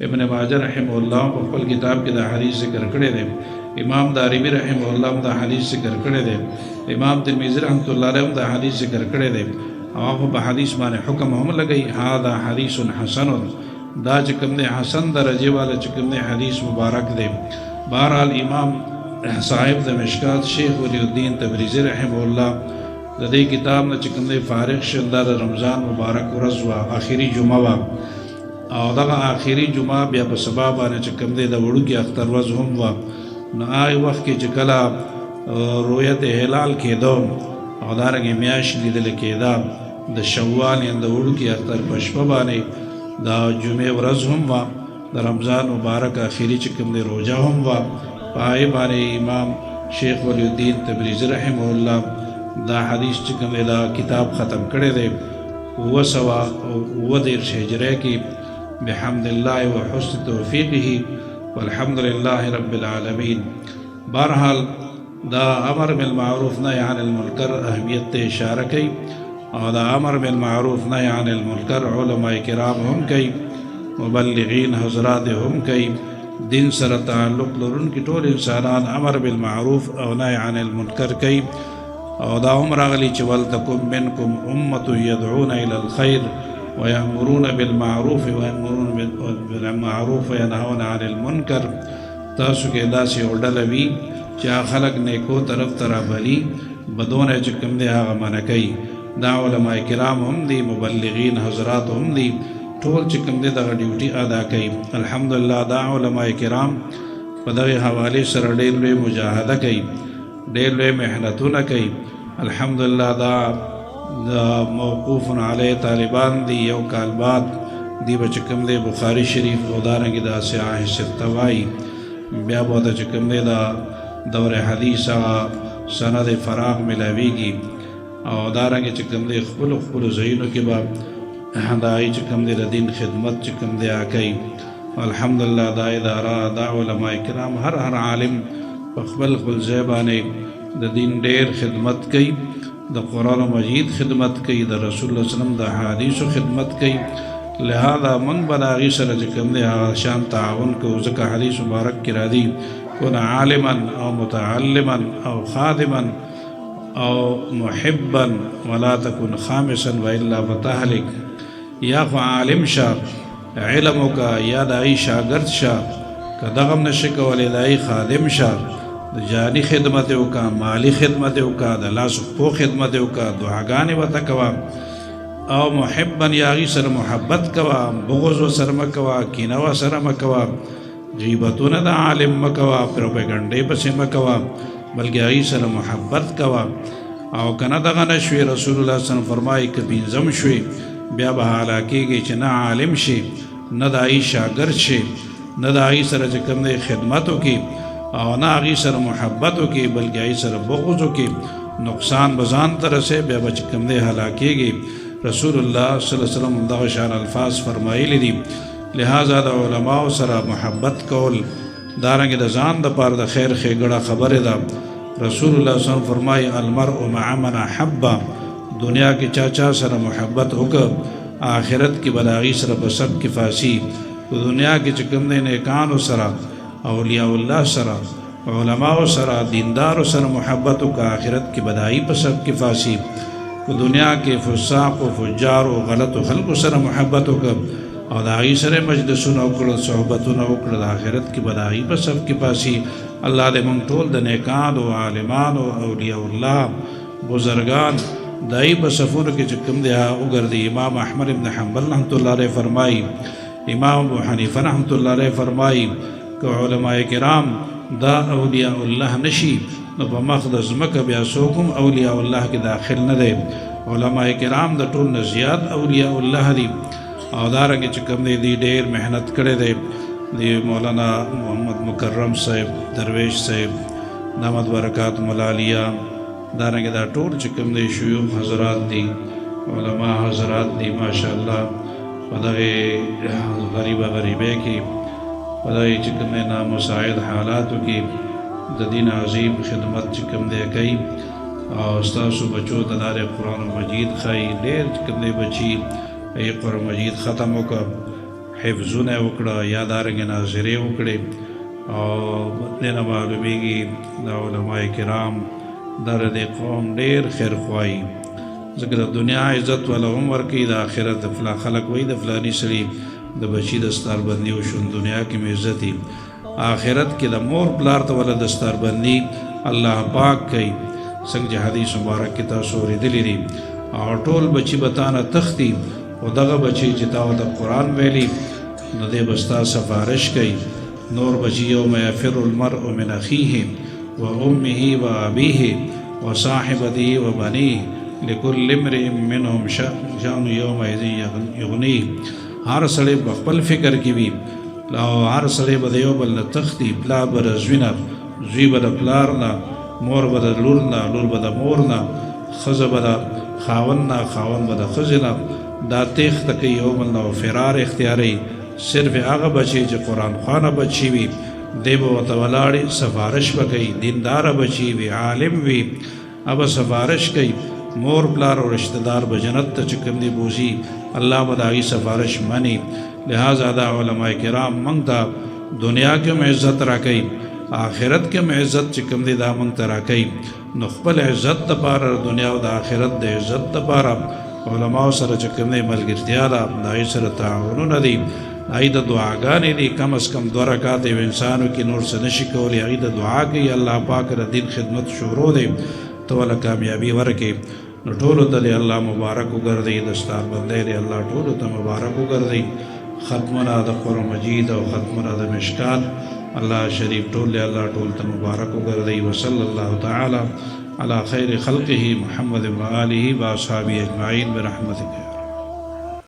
ابن ماجه رحمه الله په خپل کتاب کې دا حدیث ذکر کړی دی. امام دارمی رحمه الله دا حدیث ذکر کړی دی. امام ترمذی رحمۃ اللہ علیہ دا حدیث ذکر کړی دی. هغه په حدیث باندې حکم هم لګی هذا حدیث حسن، دا چې کوم دی حسن درجه والا چې کوم دی حدیث مبارک دی. بہرحال امام صاحب د مشکات شیخ ولی الدین تبریزی رحمه الله د دې کتاب نه چې کوم دی فارغ شل د رمضان مبارک ورځ وا آخري جمعه وا، او دغه آخري جمعه بیا په سبا باندې چې کوم دی د وړوکي اختر ورځ هم وا. نو هغه وخت کې چې کله رؤیت هلال کېدو او دارنګه میاشت لیدل کېده د شوال یا د وړوکي اختر په شپه باندې دا جمعه ورځ هم وا، د رمضان مبارک آخري چې کوم دی روزه هم وا. پای باندې امام شیخ ولی الدین تبریزی رحمه الله دا حدیث چې کوم دی دا کتاب ختم کړی دی 930 هجری کې بحمد الله وحسن توفیقه والحمد لله رب العالمین. بہرحال دا امر بالمعروف نهی عن المنکر اهمیت ته اشاره کوي، او دا امر بالمعروف نهی عن المنکر علماء کرام هم کوي، مبلغین حضرات هم کوي. دین سره تعلق لرونکي ټول انسانان امر بالمعروف او نهی عن المنکر کوي. او دا هم راغلی چې ولتکن منکم امة يدعون الى الخير ويأمرون بالمعروف وينهون عن المنکر. تاسو کې داسې یو ډله وي چې خلک نیکو طرف ته رابلي، بدونه چې کوم دی هغه منع کوي. دا علماء کرام هم دي، مبلغین حضرات هم دي، ټول چې کوم دی دغه ډیوټي ادا کوي. الحمدلله دا علماء کرام په دغه حوالې سره ډېر لوی مجاهده کوي، ډېر لوی محنتونه کوي. الحمدلله دا موقوف علی طالبان دی، یو کال بعد دی به چې کوم دی بخاری شریف او دارنګې دا صحاح سته وایي، بیا به ورته چې کوم دی دا دور حدیث هغه سند فراغ ملاویږي، او دارنګې چې کوم دی خپلو ځایونو کې به دا چې کوم دی د دین خدمت چې کوم دی کوي. الحمدلله دا اداره دا علماء کرام هر عالم په خپل ځای باندې د دین ډېر خدمت کوي، د قرآن مجید خدمت کوي، د رسول الله صلی الله علیه وسلم د حدیثو خدمت کوي. لہذا من بلاغی سره چې کوم دی هغه شان تعاون کوو، ځکه حدیث مبارک کې راځي کن عالما او متعلما او خادما او محبا ولا تكن خامسا والا فتهلك. یا خو عالم شه علم وکړه، یا د ای شاګرد شه، که دغه هم نشي کولی د ای خادم شه، د جاني خدمت یې وکړه، مالی خدمت یې وکړه، د لاس پښو خدمت یې وکړه، دعاګانې ورته کوه. او محبا یا هغې سره محبت کوه، بغض ورسره مه کوه، کینه ورسره مه کوه، غیبتونه د عالم مه کوه، پروپیګنډې پسې مه کوه، بلکې هغې سره محبت کوه. او که نه دغه نه شوې، رسول الله صلی الله علیه وسلم فرمایي که پنځم شوې بیا به هلاکېږي چې نه عالم شي، نه د هغې شاګرد شي، نه د هغې سره چې کوم دی خدمت وکړي، او نه هغې سره محبت وکړي، بلکې هغې سره بغض وکړي، نقصان به ځان ته رسوي، بیا به چې کوم دی هلاکېږي. رسول الله صلی الله علیه وسلم دغه شان الفاظ فرمایلی دي. لہذا د علماو سره محبت کول دارنګې د ځان دپاره د خیر ښېګړه خبرې ده. رسول الله صلی الله علیه وسلم فرمایي المرء مع من احب، دنیا کې چا سره محبت وکړه، آخرت کې به د هغې سره په سب کې فاسي. په دنیا کې چې کوم دی نیکانو سره، اولیاء الله سره، علماو سره، دیندارو سره محبت وکړه، آخرت کې به د هغې په سب کې فاسي. په دنیا کې فساق و فجار و غلطو خلکو سره محبت وکړه، او د هغې سره مجلسونه وکړه، صحبتونه وکړه، د آخرت کې به د هغې په سب کې فاسي. الله دې موږ ټول د نیکانو، عالمانو، اولیاء الله، بزرگان د هغې په صفونو کې چې کوم دی وګرځي. امام احمد بن حنبل رحمت الله علیه فرمایي، امام ابو حنیفه رحمت الله علیه فرمایي که علماء کرام دا اولیاء الله نشي، نو په مخ د ځمکه بیا څوک هم اولیاء الله کې داخل نه دی. علماء کرام د ټول نه زیات اولیاء الله دي. او دارنګې چې کوم دی دی ډېر محنت کړی دی. دی مولانا محمد مکرم صاحب، درویش صاحب، دامت برکات ملالیه، دارنګې دا ټول چې کوم دی شیوخ حضرات دي، علماء حضرات دي، ماشاءالله په دغې غریبۍ کې، په دغې چې کوم دی نامساعد حالاتو کې د دین عظیم خدمت چې کوم دی کوي. او ستاسو بچو ته لارې قرآن مجید ښایي. ډېر چې کوم دی بچي قرآن مجید ختم وکړه، حفظونه وکړه یا دارنګې ناظرې وکړې او دې نه معلومیږي دا علماء کرام در دې قوم ډېر خیرخواهي ځکه د دنیا عزت والا هم ورکوي د آخرت د فلا خلک وایي د فلاني سړي د بچي دستاربندي وشو دنیا کې مې عزت وي آخرت کې د مور پلار ته ولا دستاربندي الله پاک کوي څنګه چې حدیث مبارک کې تاسو اورېدلی دي او ټول بچي به تانه تښتي خو دغه بچي چې تا ورته قرآن ویلي نو دی به ستا سفارش کوي نور بچي یوم یفر المرء من اخیه و امه و ابیه و صاحبته و بنیه لکل امرئ منهم شأن یومئذ یغنیه هر سړی په خپل فکر کې وي او هر سړی به د یو بل نه تښتي پلار به د زوی نه زوی به د پلار نه مور به د لور نه لور به د مور نه ښځه به د خاوند نه خاوند به د ښځې نه دا تېښته کوي یو بل نه او فرار اختیاروي صرف هغه بچی چې قرآن خوانه بچی وي دی به ورته ولاړې سفارش به کوي دینداره بچی وي عالم وي هغه سفارش کوي مور پلار او رشتہ دار به جنت ته چې کوم دی بوځي الله به د هغې سفارش مني لہذا دا علماء کرام موږ ته دنیا کې هم عزت راکوي آخرت کې هم عزت چې کوم دی دا موږ ته راکوي نو خپل عزت دپاره دنیا او د آخرت د عزت دپاره علماو سره چې کوم دی ملګرتیا ده د هغې سره تعاونونه دي هغې د دعاګانې دي کم از کم 2 رکعات یو انسانو کې نور څه نشي کولی هغې د دعا کوي الله پاک د دین خدمت شروع دی ته وله کامیابي ورکړي نو ټولو ته دې الله مبارک وګرځوي دستاربندی دې الله ټولو ته مبارک وګرځوي ختمونه د قرآن مجید او ختمونه د مشکات الله شریف ټول دې الله ټول ته مبارک وګرځوي وصلی الله تعالی علی خیر خلقه محمد و آله و اصحابه اجمعین برحمتک